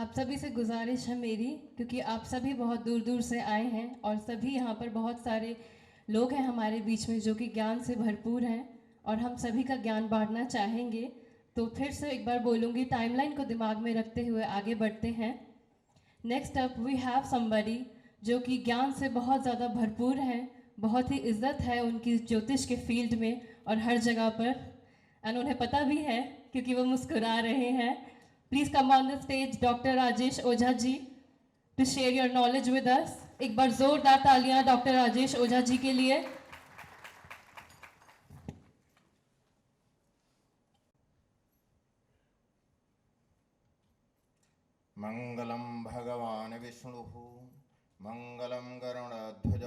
आप सभी से गुजारिश है मेरी, क्योंकि आप सभी बहुत दूर दूर से आए हैं और सभी यहाँ पर बहुत सारे लोग हैं हमारे बीच में जो कि ज्ञान से भरपूर हैं और हम सभी का ज्ञान बांटना चाहेंगे। तो फिर से एक बार बोलूँगी, टाइमलाइन को दिमाग में रखते हुए आगे बढ़ते हैं। Next up we have somebody जो कि ज्ञान से बहुत ज़्यादा भरपूर हैं, बहुत ही इज्जत है उनकी ज्योतिष के फील्ड में और हर जगह पर, एंड उन्हें पता भी है क्योंकि वो मुस्कुरा रहे हैं। Please come on the stage doctor Rajesh Ojha ji to share your knowledge with us. एक बार जोरदार तालियां डॉक्टर राजेश ओझा जी के लिए। मंगलम भगवान विष्णु मंगलम गरुड़ध्वज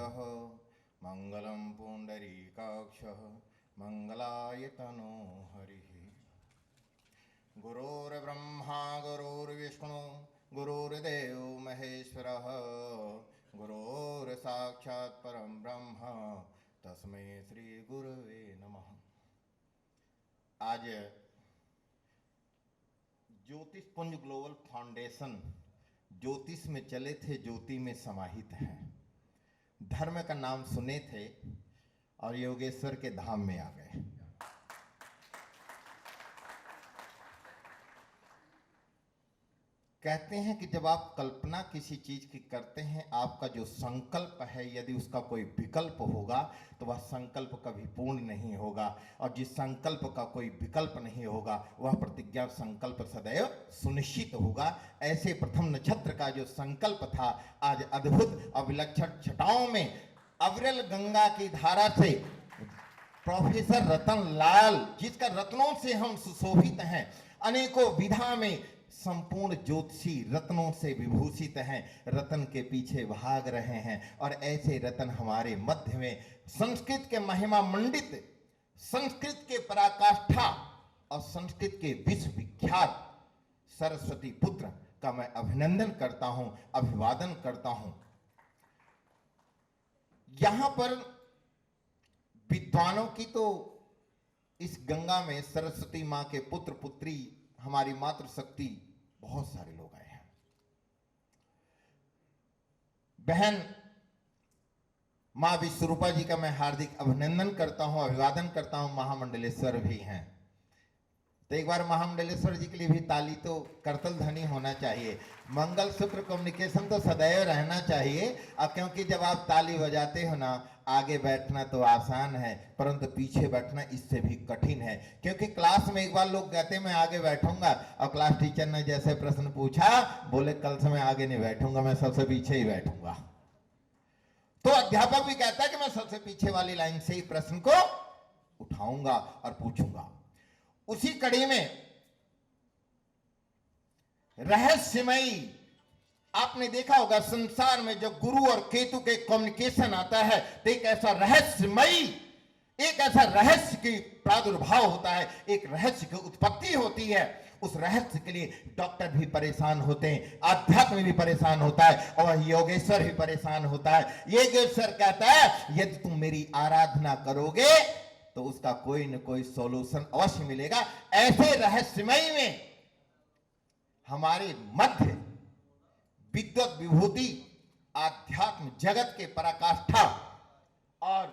मंगलम पुंडरीकाक्ष मंगलाय तनो हरि। गुरुर्ब्रह्मा गुरुर्विष्णु गुरुर्देव महेश्वरः गुरुर्साक्षात् परं ब्रह्म तस्मै श्री गुरुवे नमः। आज ज्योतिष पुंज ग्लोबल फाउंडेशन ज्योतिष में चले थे, ज्योति में समाहित हैं। धर्म का नाम सुने थे और योगेश्वर के धाम में आ गए। कहते हैं कि जब आप कल्पना किसी चीज की करते हैं, आपका जो संकल्प है यदि उसका कोई विकल्प होगा तो वह संकल्प कभी पूर्ण नहीं होगा, और जिस संकल्प का कोई विकल्प नहीं होगा वह प्रतिज्ञा संकल्प सदैव सुनिश्चित होगा। ऐसे प्रथम नक्षत्र का जो संकल्प था आज अद्भुत और विलक्षण छटाओं में अविरल गंगा की धारा से प्रोफेसर रतन लाल, जिसका रत्नों से हम सुशोभित हैं, अनेकों विधा में संपूर्ण ज्योतिषी रत्नों से विभूषित हैं, रतन के पीछे भाग रहे हैं। और ऐसे रतन हमारे मध्य में संस्कृत के महिमा मंडित, संस्कृत के पराकाष्ठा और संस्कृत के विश्वविख्यात सरस्वती पुत्र का मैं अभिनंदन करता हूं, अभिवादन करता हूं। यहां पर विद्वानों की तो इस गंगा में सरस्वती मां के पुत्र पुत्री हमारी मातृशक्ति बहुत सारे लोग आए हैं। बहन मां विश्वरूपा जी का मैं हार्दिक अभिनंदन करता हूं, अभिवादन करता हूं। महामंडलेश्वर भी हैं, तो एक बार महामंडलेश्वर जी के लिए भी ताली तो करतल ध्वनि होना चाहिए। मंगल शुक्र कम्युनिकेशन तो सदैव रहना चाहिए, और क्योंकि जब आप ताली बजाते हो ना, आगे बैठना तो आसान है परंतु पीछे बैठना इससे भी कठिन है। क्योंकि क्लास में एक बार लोग कहते मैं आगे बैठूंगा, और क्लास टीचर ने जैसे प्रश्न पूछा, बोले कल से मैं आगे नहीं बैठूंगा, मैं सबसे पीछे ही बैठूंगा। तो अध्यापक भी कहता है कि मैं सबसे पीछे वाली लाइन से ही प्रश्न को उठाऊंगा और पूछूंगा। उसी कड़ी में रहस्यमयी, आपने देखा होगा संसार में जब गुरु और केतु के कम्युनिकेशन आता है तो एक ऐसा रहस्यमयी, एक ऐसा रहस्य की प्रादुर्भाव होता है, एक रहस्य की उत्पत्ति होती है। उस रहस्य के लिए डॉक्टर भी परेशान होते हैं, आध्यात्म भी परेशान होता है, और योगेश्वर भी परेशान होता है। योगेश्वर कहता है यदि तुम मेरी आराधना करोगे तो उसका कोई न कोई सॉल्यूशन अवश्य मिलेगा। ऐसे रहस्यमय में हमारे मध्य विद्वत विभूति, आध्यात्म जगत के पराकाष्ठा और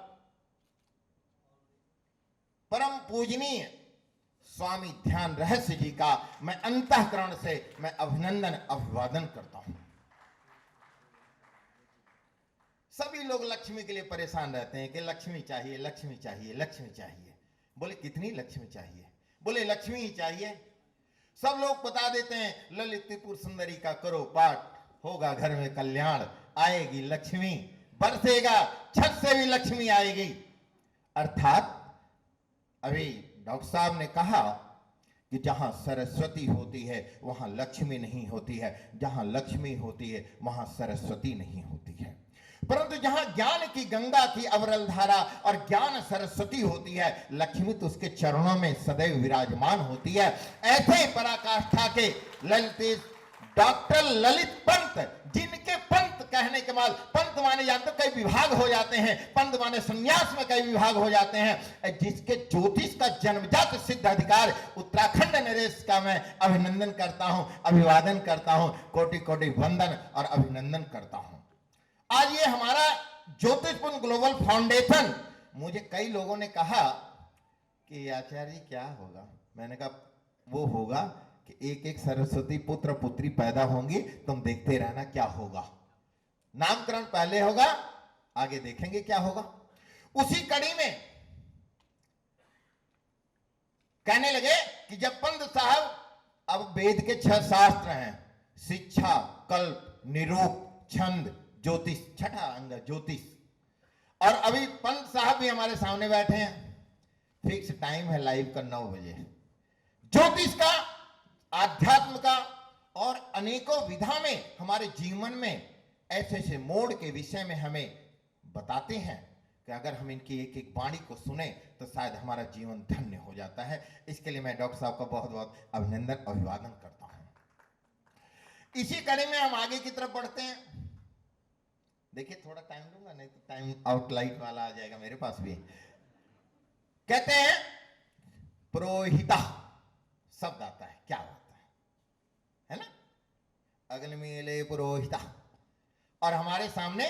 परम पूजनीय स्वामी ध्यान रहस्य जी का मैं अंतःकरण से मैं अभिनंदन अभिवादन करता हूं। सभी लोग लक्ष्मी के लिए परेशान रहते हैं कि लक्ष्मी चाहिए, लक्ष्मी चाहिए, लक्ष्मी चाहिए। बोले कितनी लक्ष्मी चाहिए? बोले लक्ष्मी ही चाहिए। सब लोग बता देते हैं ललित त्रिपुर सुंदरी का करो पाठ, होगा घर में कल्याण, आएगी लक्ष्मी, बरसेगा छत से भी लक्ष्मी आएगी। अर्थात अभी डॉक्टर साहब ने कहा कि जहां सरस्वती होती है वहां लक्ष्मी नहीं होती है, जहां लक्ष्मी होती है वहां सरस्वती नहीं होती है। परंतु जहां ज्ञान की गंगा की अवरल धारा और ज्ञान सरस्वती होती है, लक्ष्मी तो उसके चरणों में सदैव विराजमान होती है। ऐसे पराकाष्ठा के ललित डॉक्टर ललित पंत, जिनके पंत कहने के बाद पंत माने जानते कई विभाग हो जाते हैं, पंत माने संन्यास में कई विभाग हो जाते हैं। जिसके ज्योतिष का जन्मजात सिद्ध अधिकार उत्तराखंड नरेश का मैं अभिनंदन करता हूं, अभिवादन करता हूं, कोटि कोटि वंदन और अभिनंदन करता हूं। आज ये हमारा ज्योतिषपुंज ग्लोबल फाउंडेशन, मुझे कई लोगों ने कहा कि आचार्य जी क्या होगा, मैंने कहा वो होगा कि एक एक सरस्वती पुत्र पुत्री पैदा होंगी, तुम देखते रहना क्या होगा। नामकरण पहले होगा, आगे देखेंगे क्या होगा। उसी कड़ी में कहने लगे कि जब पंत साहब, अब वेद के 6 शास्त्र हैं, शिक्षा, कल्प, निरूप, छंद, ज्योतिष, छठा अंग ज्योतिष, और अभी पंत साहब भी हमारे सामने बैठे हैं। फिक्स टाइम है लाइव का 9 बजे। ज्योतिष का, आध्यात्म का और अनेकों विधा में हमारे जीवन में ऐसे ऐसे मोड़ के विषय में हमें बताते हैं कि अगर हम इनकी एक एक वाणी को सुने तो शायद हमारा जीवन धन्य हो जाता है। इसके लिए मैं डॉक्टर साहब का बहुत बहुत अभिनंदन अभिवादन करता हूं। इसी कड़ी में हम आगे की तरफ बढ़ते हैं। देखिए थोड़ा टाइम दूंगा, नहीं तो टाइम आउटलाइट वाला आ जाएगा मेरे पास भी। कहते हैं पुरोहिता शब्द आता है, क्या होता है ना, अग्निमीले पुरोहिता। और हमारे सामने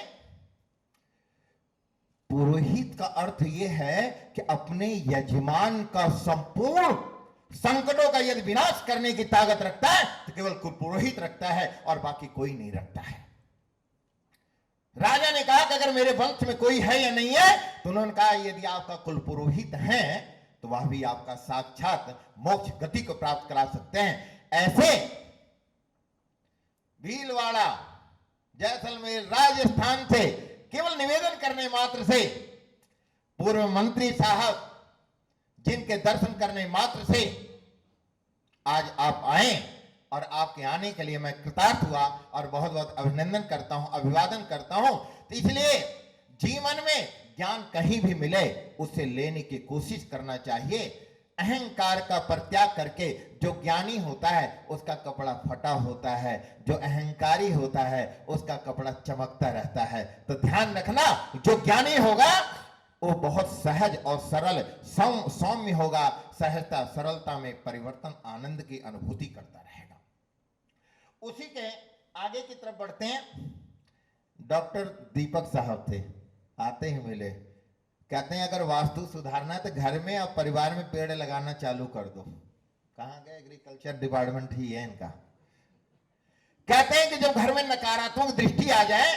पुरोहित का अर्थ यह है कि अपने यजमान का संपूर्ण संकटों का यदि विनाश करने की ताकत रखता है तो केवल पुरोहित रखता है और बाकी कोई नहीं रखता है। राजा ने कहा कि अगर मेरे वंश में कोई है या नहीं है, तो उन्होंने कहा यदि आपका कुल पुरोहित है तो वह भी आपका साक्षात मोक्ष गति को प्राप्त करा सकते हैं। ऐसे भीलवाड़ा, जैसलमेर, राजस्थान से केवल निवेदन करने मात्र से, पूर्व मंत्री साहब जिनके दर्शन करने मात्र से आज आप आए, और आपके आने के लिए मैं कृतार्थ हुआ और बहुत बहुत अभिनंदन करता हूं, अभिवादन करता हूं। तो इसलिए जीवन में ज्ञान कहीं भी मिले उससे लेने की कोशिश करना चाहिए। अहंकार का परित्याग करके जो ज्ञानी होता है उसका कपड़ा फटा होता है, जो अहंकारी होता है उसका कपड़ा चमकता रहता है। तो ध्यान रखना, जो ज्ञानी होगा वो बहुत सहज और सरल सौम्य होगा, सहजता सरलता में परिवर्तन, आनंद की अनुभूति करता रहेगा। उसी के आगे की तरफ बढ़ते हैं। डॉक्टर दीपक साहब थे, आते ही मिले, कहते हैं अगर वास्तु सुधारना है तो घर में और परिवार में पेड़ लगाना चालू कर दो। कहां गए, एग्रीकल्चर डिपार्टमेंट ही है इनका। कहते हैं कि जब घर में नकारात्मक दृष्टि आ जाए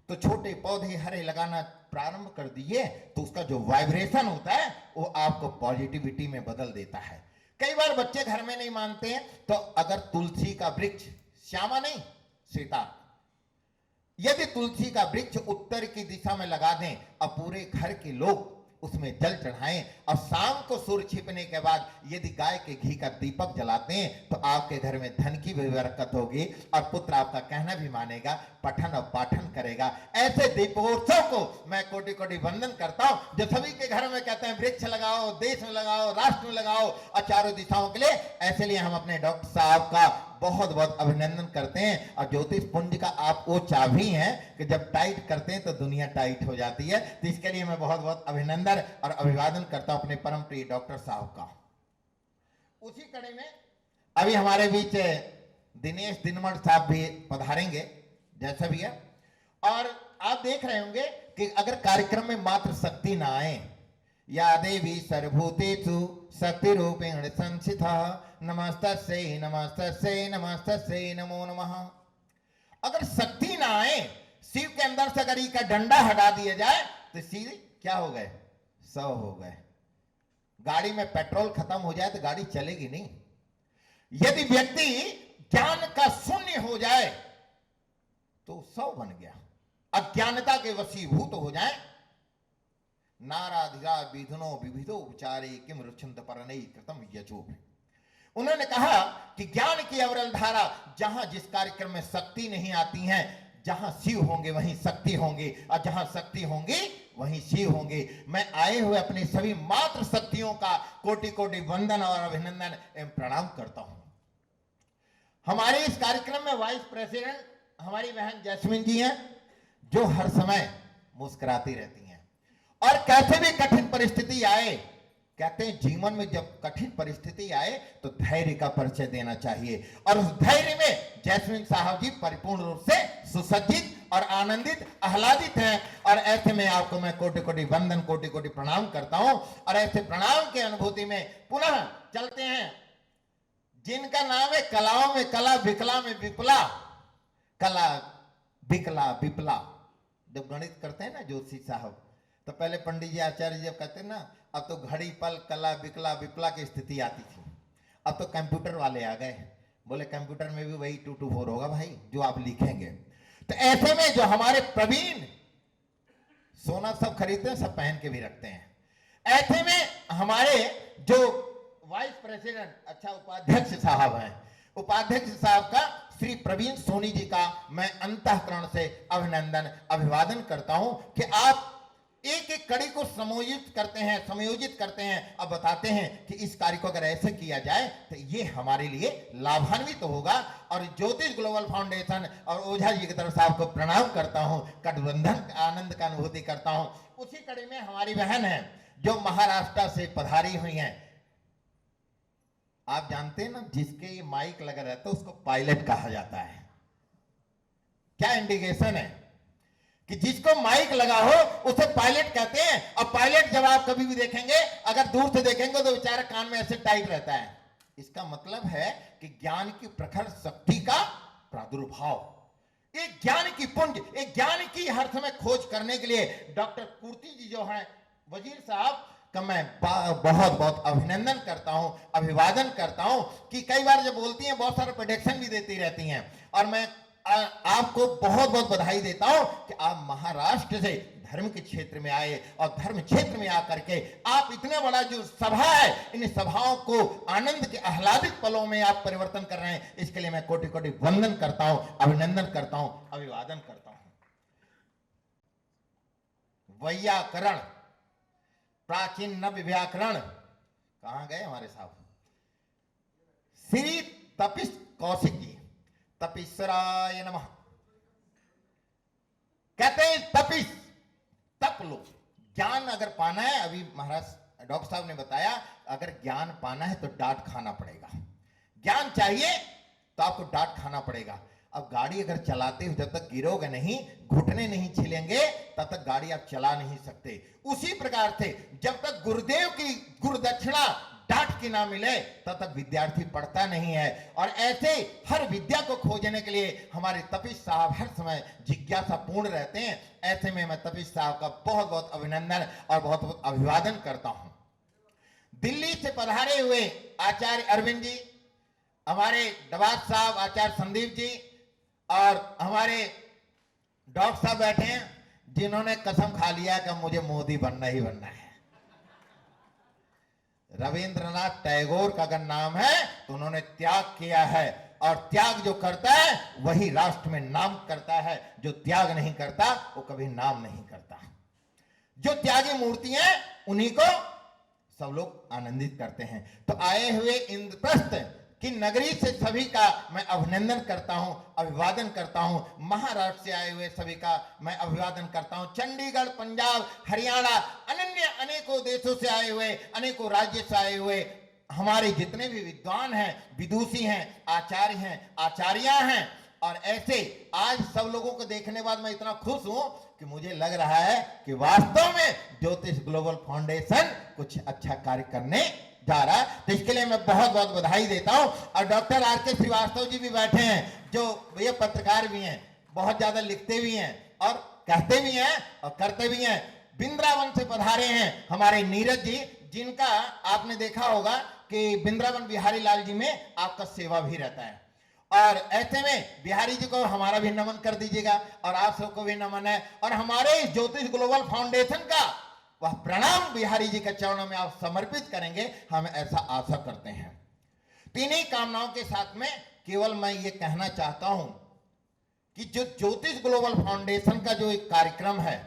तो छोटे पौधे हरे लगाना प्रारंभ कर दिए, तो उसका जो वाइब्रेशन होता है वो आपको पॉजिटिविटी में बदल देता है। कई बार बच्चे घर में नहीं मानते हैं, तो अगर तुलसी का वृक्ष, श्यामा नहीं सीता, यदि तुलसी का वृक्ष उत्तर की दिशा में लगा दें और पूरे घर के लोग उसमें जल चढ़ाएं, और शाम को सूर्य छिपने के बाद यदि गाय के घी का दीपक जलाते हैं तो आपके घर में धन की भी बरकत होगी और पुत्र आपका कहना भी मानेगा, पठन और पाठन करेगा। ऐसे दीपोत्सव को मैं कोटि कोटि वंदन करता हूं, जो सभी के घर में कहते हैं वृक्ष लगाओ, देश में लगाओ, राष्ट्र में लगाओ और चारों दिशाओं के लिए। ऐसे लिए हम अपने डॉक्टर साहब का बहुत बहुत अभिनंदन करते हैं। और ज्योतिष पुंज का आप वो चाबी हैं कि जब टाइट करते हैं तो दुनिया टाइट हो जाती है। तो इसके लिए मैं बहुत बहुत अभिनंदन और अभिवादन करता हूं अपने परम प्रिय डॉक्टर साहब का। उसी कड़ी में अभी हमारे बीच दिनेश दिनमण साहब भी पधारेंगे, जैसा भी है। और आप देख रहे होंगे कि अगर कार्यक्रम में मात्र शक्ति ना आए, या देवी सर्वभूतेषु शक्ति रूपेण संस्थिता नमस्तस्यै नमस्तस्यै नमस्तस्यै नमो नमः। अगर शक्ति ना आए, शिव के अंदर से अगर का डंडा हटा दिया जाए तो शिव क्या हो गए, 100 हो गए। गाड़ी में पेट्रोल खत्म हो जाए तो गाड़ी चलेगी नहीं। यदि व्यक्ति ज्ञान का शून्य हो जाए तो 100 बन गया। अज्ञानता के वशीभूत हो जाए, नाराधिरा विधुनो विविधो उपचारे किम रुचिंत परनई कृतम यजो। उन्होंने कहा कि ज्ञान की अविरल धारा, जहां जिस कार्यक्रम में शक्ति नहीं आती है, जहां शिव होंगे वहीं शक्ति होंगी, और जहां शक्ति होंगी वहीं शिव होंगे। मैं आए हुए अपनी सभी मात्र शक्तियों का कोटि कोटि वंदन और अभिनंदन एवं प्रणाम करता हूं। हमारे इस कार्यक्रम में वाइस प्रेसिडेंट हमारी बहन जैस्मिन जी हैं, जो हर समय मुस्कुराती रहती हैं और कैसे भी कठिन परिस्थिति आए, कहते हैं जीवन में जब कठिन परिस्थिति आए तो धैर्य का परिचय देना चाहिए, और उस धैर्य में जैस्मिन साहब जी परिपूर्ण रूप से सुसज्जित और आनंदित आह्लादित हैं। और ऐसे में आपको मैं कोटि कोटि वंदन, कोटि कोटि प्रणाम करता हूं। और ऐसे प्रणाम के अनुभूति में पुनः चलते हैं जिनका नाम है कलाओं में कला, विकला में विपला। कला, विकला, विपला, जब गणित करते हैं ना जोशी साहब, तो पहले पंडित जी आचार्य जी जब कहते हैं ना, अब तो घड़ी पल कला विकला विपला की स्थिति आती थी, अब तो कंप्यूटर वाले आ गए, बोले कंप्यूटर में भी वही 2 to 4 होगा भाई जो आप लिखेंगे। तो ऐसे में जो हमारे प्रवीण, सोना सब खरीदते हैं, सब पहन के भी रखते हैं, ऐसे में हमारे जो वाइस प्रेसिडेंट, अच्छा उपाध्यक्ष साहब हैं, उपाध्यक्ष साहब का श्री प्रवीण सोनी जी का मैं अंतःकरण से अभिनंदन अभिवादन करता हूं कि आप एक एक कड़ी को समायोजित करते हैं, अब बताते हैं कि इस कार्य को अगर ऐसे किया जाए तो ये हमारे लिए लाभान्वित होगा। और ज्योतिष ग्लोबल फाउंडेशन और ओझा जी की तरफ साहब को प्रणाम करता हूं, गठबंधन आनंद का अनुभूति करता हूं। उसी कड़ी में हमारी बहन है जो महाराष्ट्र से पधारी हुई हैं। आप जानते हैं ना, जिसके ये माइक लगा रहता है उसको पायलट कहा जाता है। क्या इंडिकेशन है कि जिसको माइक लगा हो उसे पायलट कहते हैं। और पायलट जब आप कभी भी देखेंगे, अगर दूर से देखेंगे तो बेचारा कान में ऐसे टाइट रहता है। इसका मतलब है कि ज्ञान की प्रखर शक्ति का प्रादुर्भाव, एक ज्ञान की पुंज, एक ज्ञान की हर समय खोज करने के लिए डॉक्टर कुर्ती जी जो हैं वजीर साहब का मैं बहुत बहुत अभिनंदन करता हूं, अभिवादन करता हूं कि कई बार जब बोलती हैं बहुत सारे प्रोटेक्शन भी देती रहती हैं। और मैं आपको बहुत बहुत बधाई देता हूं कि आप महाराष्ट्र से धर्म के क्षेत्र में आए और धर्म क्षेत्र में आकर के आप इतना बड़ा जो सभा है, इन सभाओं को आनंद के आह्लादित पलों में आप परिवर्तन कर रहे हैं। इसके लिए मैं कोटि कोटि वंदन करता हूं, अभिनंदन करता हूं, अभिवादन करता हूं। वैयाकरण, प्राचीन नव्य व्याकरण, कहां गए हमारे साहब? श्री तपिस कौशिक जी, तपिस्वराय नमः। कहते हैं तपिस, तप लो। ज्ञान अगर पाना है, अभी महाराज डॉक्टर साहब ने बताया, अगर ज्ञान पाना है तो डांट खाना पड़ेगा। ज्ञान चाहिए तो आपको डांट खाना पड़ेगा। अब गाड़ी अगर चलाते हो जब तक गिरोगे नहीं, घुटने नहीं छिलेंगे, तब तक गाड़ी आप चला नहीं सकते। उसी प्रकार से जब तक गुरुदेव की गुरुदक्षिणा डांट की ना मिले तब तक विद्यार्थी पढ़ता नहीं है। और ऐसे हर विद्या को खोजने के लिए हमारे तपिश साहब हर समय जिज्ञासा पूर्ण रहते हैं। ऐसे में मैं तपिश साहब का बहुत बहुत अभिनंदन और बहुत बहुत अभिवादन करता हूं। दिल्ली से पधारे हुए आचार्य अरविंद जी, हमारे दवात साहब आचार्य संदीप जी, और हमारे डॉक्टर साहब बैठे हैं जिन्होंने कसम खा लिया कि मुझे मोदी बनना ही बनना है। रविंद्रनाथ टैगोर का अगर नाम है तो उन्होंने त्याग किया है, और त्याग जो करता है वही राष्ट्र में नाम करता है। जो त्याग नहीं करता वो कभी नाम नहीं करता। जो त्यागी मूर्ति हैं उन्हीं को सब लोग आनंदित करते हैं। तो आए हुए इंद्रप्रस्थ की नगरी से सभी का मैं अभिनंदन करता हूं, अभिवादन करता हूं। महाराष्ट्र से आए हुए सभी का मैं अभिवादन करता हूं। चंडीगढ़, पंजाब, हरियाणा, अन्य अनेकों देशों से आए हुए, अनेकों राज्य से आए हुए हमारे जितने भी विद्वान हैं, विदुषी हैं, आचार्य हैं, आचार्या हैं, और ऐसे आज सब लोगों को देखने बाद मैं इतना खुश हूं कि मुझे लग रहा है कि वास्तव में ज्योतिष ग्लोबल फाउंडेशन कुछ अच्छा कार्य करने जा रहा है। तो इसके लिए मैं बहुत बहुत बधाई देता हूं। और डॉक्टर आर के श्रीवास्तव जी भी बैठे हैं, जो ये पत्रकार भी हैं, बहुत ज्यादा लिखते भी हैं और कहते भी हैं और करते भी हैं। वृंदावन से पधारे हैं हमारे नीरज जी, जिनका आपने देखा होगा कि वृंदावन बिहारी लाल जी में आपका सेवा भी रहता है। और ऐसे में बिहारी जी को हमारा भी नमन कर दीजिएगा, और आप सबको भी नमन है। और हमारे ज्योतिष ग्लोबल फाउंडेशन का वह प्रणाम बिहारी जी के चरणों में आप समर्पित करेंगे, हम ऐसा आशा करते हैं। तीनों कामनाओं के साथ में केवल मैं ये कहना चाहता हूं कि जो ज्योतिष ग्लोबल फाउंडेशन का जो एक कार्यक्रम है,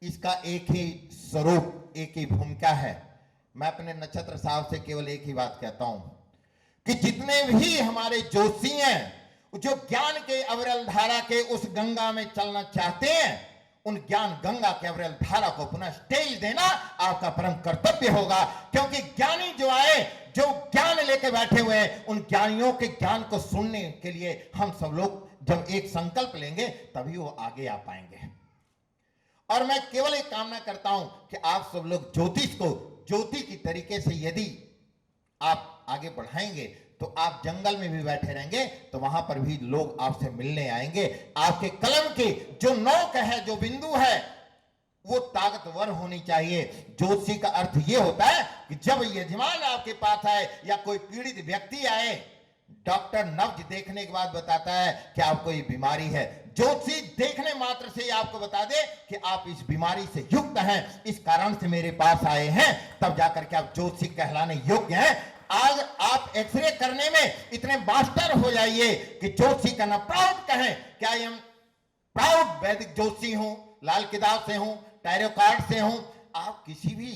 इसका एक ही स्वरूप, एक ही भूमिका है। मैं अपने नक्षत्र साहब से केवल एक ही बात कहता हूं कि जितने भी हमारे जोशी हैं जो ज्ञान के अविरल धारा के उस गंगा में चलना चाहते हैं, उन ज्ञान गंगा के अविरल धारा को पुनः स्टेज देना आपका परम कर्तव्य होगा। क्योंकि ज्ञानी जो आए, जो ज्ञान लेके बैठे हुए हैं, उन ज्ञानियों के ज्ञान को सुनने के लिए हम सब लोग जब एक संकल्प लेंगे तभी वो आगे आ पाएंगे। और मैं केवल एक कामना करता हूं कि आप सब लोग ज्योतिष को ज्योति की तरीके से यदि आप आगे बढ़ाएंगे तो आप जंगल में भी बैठे रहेंगे तो वहां पर भी लोग आपसे मिलने आएंगे। आपके कलम की जो नोक है, जो बिंदु है, वो ताकतवर होनी चाहिए। ज्योतिषी का अर्थ ये होता है कि जब यजमान आपके पास आए या कोई पीड़ित व्यक्ति आए, डॉक्टर नब्ज देखने के बाद बताता है कि आपको ये बीमारी है। ज्योतिषी देखने मात्र से ही आपको बता दे कि आप इस बीमारी से युक्त हैं, इस कारण से मेरे पास आए हैं, तब जाकर के आप ज्योतिषी कहलाने योग्य हैं। आज आप एक्सरे करने में इतने मास्टर हो जाइए कि ज्योतिषी का ना प्राउड कहें। क्या ये प्राउड वैदिक ज्योतिषी हूं, लाल किताब से हूं, टैरो कार्ड से हूं। आप किसी भी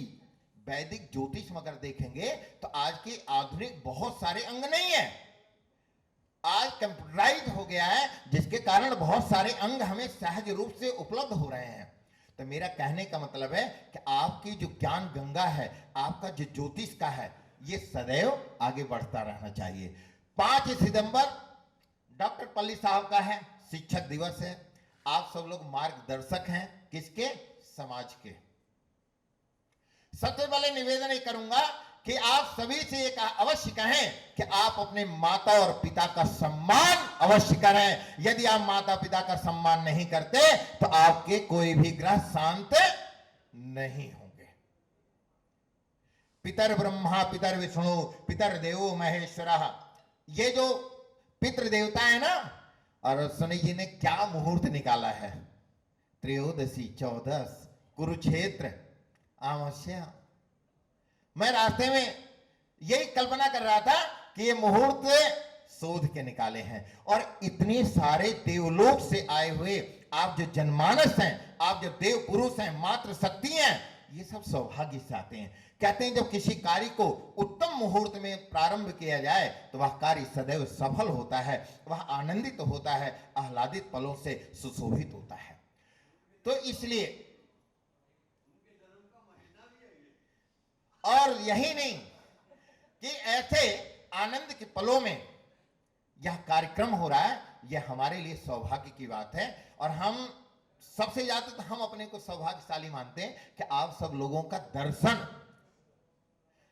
वैदिक ज्योतिष में अगर देखेंगे तो आज के आधुनिक बहुत सारे अंग नहीं है। आज कंप्यूटराइज हो गया है, जिसके कारण बहुत सारे अंग हमें सहज रूप से उपलब्ध हो रहे हैं। तो मेरा कहने का मतलब है कि आपकी जो ज्ञान गंगा है, आपका जो ज्योतिष का है, ये सदैव आगे बढ़ता रहना चाहिए। 5 सितंबर डॉक्टर पल्ली साहब का है, शिक्षक दिवस है। आप सब लोग मार्गदर्शक हैं, किसके? समाज के। सबसे पहले निवेदन ये करूंगा कि आप सभी से एक अवश्य कहें कि आप अपने माता और पिता का सम्मान अवश्य करें। यदि आप माता पिता का सम्मान नहीं करते तो आपके कोई भी ग्रह शांत नहीं होंगे। पितर ब्रह्मा पितर विष्णु पितर देवो महेश्वरः, ये जो पितृ देवता है ना, और सुनी जी ने क्या मुहूर्त निकाला है, त्रयोदशी 14 कुरुक्षेत्र अमावस्या। मैं रास्ते में यही कल्पना कर रहा था कि ये मुहूर्त शोध के निकाले हैं, और इतने सारे देवलोक से आए हुए आप जो जनमानस हैं, आप जो देव पुरुष हैं, मातृ शक्ति हैं, ये सब सौभाग्य से आते हैं। कहते हैं जब किसी कार्य को उत्तम मुहूर्त में प्रारंभ किया जाए तो वह कार्य सदैव सफल होता है, वह आनंदित होता है, आह्लादित पलों से सुशोभित होता है। तो इसलिए, और यही नहीं कि ऐसे आनंद के पलों में यह कार्यक्रम हो रहा है, यह हमारे लिए सौभाग्य की बात है। और हम सबसे ज्यादा तो हम अपने को सौभाग्यशाली मानते हैं कि आप सब लोगों का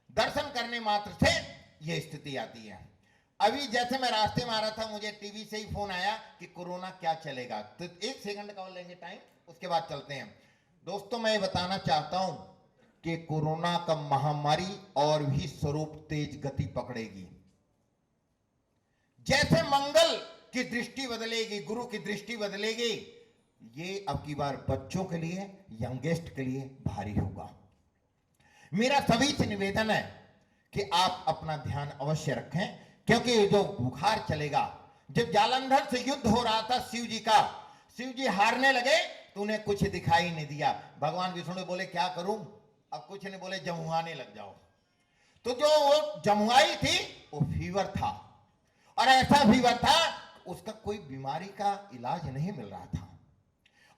दर्शन करने मात्र से यह स्थिति आती है। अभी जैसे मैं रास्ते में आ रहा था, मुझे टीवी से ही फोन आया कि कोरोना क्या चलेगा, तो 1 सेकंड का और लेंगे टाइम, उसके बाद चलते हैं। दोस्तों, मैं ये बताना चाहता हूं कि कोरोना का महामारी और भी स्वरूप तेज गति पकड़ेगी। जैसे मंगल की दृष्टि बदलेगी, गुरु की दृष्टि बदलेगी, ये अब की बार बच्चों के लिए, यंगेस्ट के लिए भारी होगा। मेरा सभी से निवेदन है कि आप अपना ध्यान अवश्य रखें, क्योंकि जो बुखार चलेगा, जब जालंधर से युद्ध हो रहा था शिव जी का, शिव जी हारने लगे तो उन्हें कुछ दिखाई नहीं दिया। भगवान विष्णु बोले क्या करूं, अब कुछ नहीं, बोले जमुआने लग जाओ। तो जो वो जमुआई थी वो फीवर था, और ऐसा फीवर था उसका कोई बीमारी का इलाज नहीं मिल रहा था।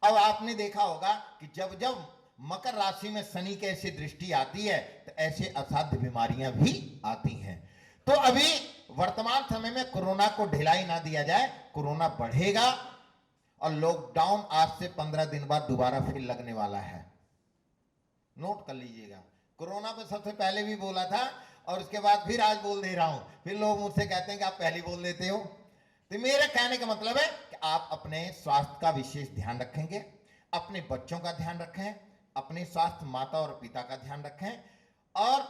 अब आपने देखा होगा कि जब जब मकर राशि में शनि की ऐसी दृष्टि आती है तो ऐसे असाध्य बीमारियां भी आती हैं। तो अभी वर्तमान समय में कोरोना को ढिलाई ना दिया जाए, कोरोना बढ़ेगा और लॉकडाउन आज से 15 दिन बाद दोबारा फिर लगने वाला है। नोट कर लीजिएगा। कोरोना पे सबसे पहले भी बोला था और उसके बाद फिर आज बोल दे रहा हूं। फिर लोग मुझसे कहते हैं कि आप पहले बोल देते हो। तो मेरे कहने का मतलब है कि आप अपने स्वास्थ्य का विशेष ध्यान रखेंगे, अपने बच्चों का ध्यान रखें, अपने स्वास्थ्य माता और पिता का ध्यान रखें। और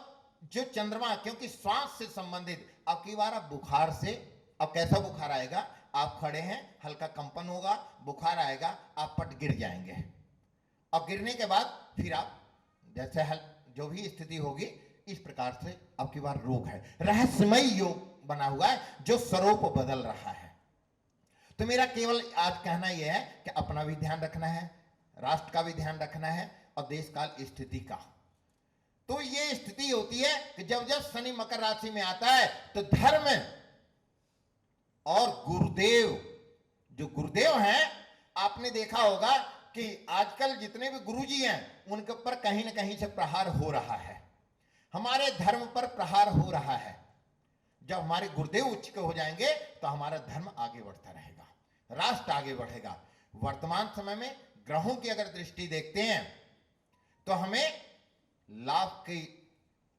जो चंद्रमा, क्योंकि श्वास से संबंधित, अब की बार आप बुखार से, अब कैसा बुखार आएगा, आप खड़े हैं, हल्का कंपन होगा, बुखार आएगा, आप पट गिर जाएंगे, और गिरने के बाद फिर आप जैसे जो भी स्थिति होगी, इस प्रकार से अब की बार रोग है। रहस्यमय योग बना हुआ है जो स्वरूप बदल रहा है। तो मेरा केवल आज कहना यह है कि अपना भी ध्यान रखना है, राष्ट्र का भी ध्यान रखना है, और देश काल स्थिति का। तो ये स्थिति होती है कि जब जब शनि मकर राशि में आता है तो धर्म और गुरुदेव, जो गुरुदेव हैं, आपने देखा होगा कि आजकल जितने भी गुरुजी हैं उनके ऊपर कहीं ना कहीं से प्रहार हो रहा है, हमारे धर्म पर प्रहार हो रहा है। जब हमारे गुरुदेव उच्च के हो जाएंगे तो हमारा धर्म आगे बढ़ता रहेगा, राष्ट्र आगे बढ़ेगा। वर्तमान समय में ग्रहों की अगर दृष्टि देखते हैं तो हमें लाभ की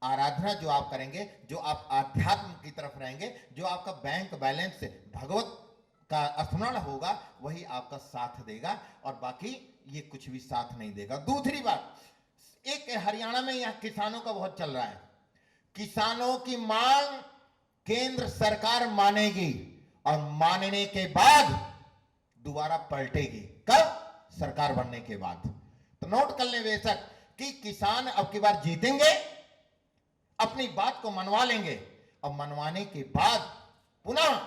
आराधना जो आप करेंगे, जो आप आध्यात्म की तरफ रहेंगे, जो आपका बैंक बैलेंस भगवत का स्मरण होगा, वही आपका साथ देगा, और बाकी ये कुछ भी साथ नहीं देगा। दूसरी बात, एक हरियाणा में यहां किसानों का बहुत चल रहा है। किसानों की मांग केंद्र सरकार मानेगी और मानने के बाद दोबारा पलटेगी। कब? सरकार बनने के बाद। तो नोट कर लें बेशक कि किसान अब की बार जीतेंगे, अपनी बात को मनवा लेंगे, और मनवाने के बाद पुनः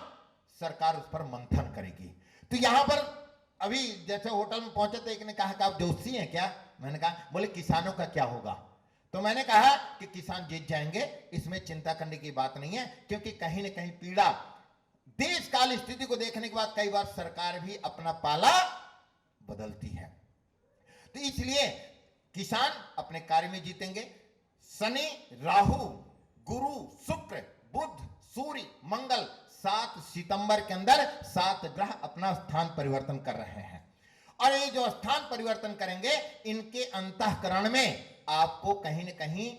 सरकार उस पर मंथन करेगी। तो यहां पर अभी जैसे होटल में पहुंचे तो एक ने कहा कि आप जोशी हैं क्या? मैंने कहा, बोले किसानों का क्या होगा? तो मैंने कहा कि किसान जीत जाएंगे, इसमें चिंता करने की बात नहीं है, क्योंकि कहीं ना कहीं पीड़ा, देश काल स्थिति को देखने के बाद कई बार सरकार भी अपना पाला बदलती है। तो इसलिए किसान अपने कार्य में जीतेंगे। शनि, राहु, गुरु, शुक्र, बुध, सूर्य, मंगल 7 सितंबर के अंदर 7 ग्रह अपना स्थान परिवर्तन कर रहे हैं, और ये जो स्थान परिवर्तन करेंगे, इनके अंतःकरण में आपको कहीं न कहीं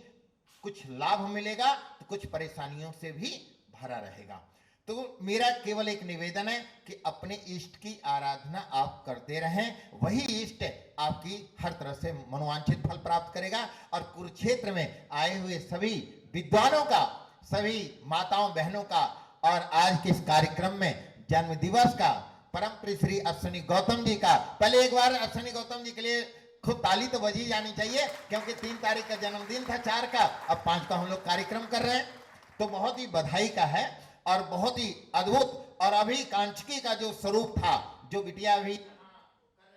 कुछ लाभ मिलेगा तो कुछ परेशानियों से भी भरा रहेगा। तो मेरा केवल एक निवेदन है कि अपने इष्ट की आराधना आप करते रहें, वही इष्ट आपकी हर तरह से मनोवांछित फल प्राप्त करेगा। और कुरुक्षेत्र में आए हुए सभी विद्वानों का, सभी माताओं बहनों का, और आज के इस कार्यक्रम में जन्म दिवस का, परम प्रिय श्री अश्विनी गौतम जी का, पहले एक बार अश्विनी गौतम जी के लिए खूब ताली तो बजी जानी चाहिए, क्योंकि 3 तारीख का जन्मदिन था, 4 का, अब 5 का हम लोग कार्यक्रम कर रहे हैं। तो बहुत ही बधाई का है और बहुत ही अद्भुत। और अभी कांचकी का जो स्वरूप था, जो बिटिया अभी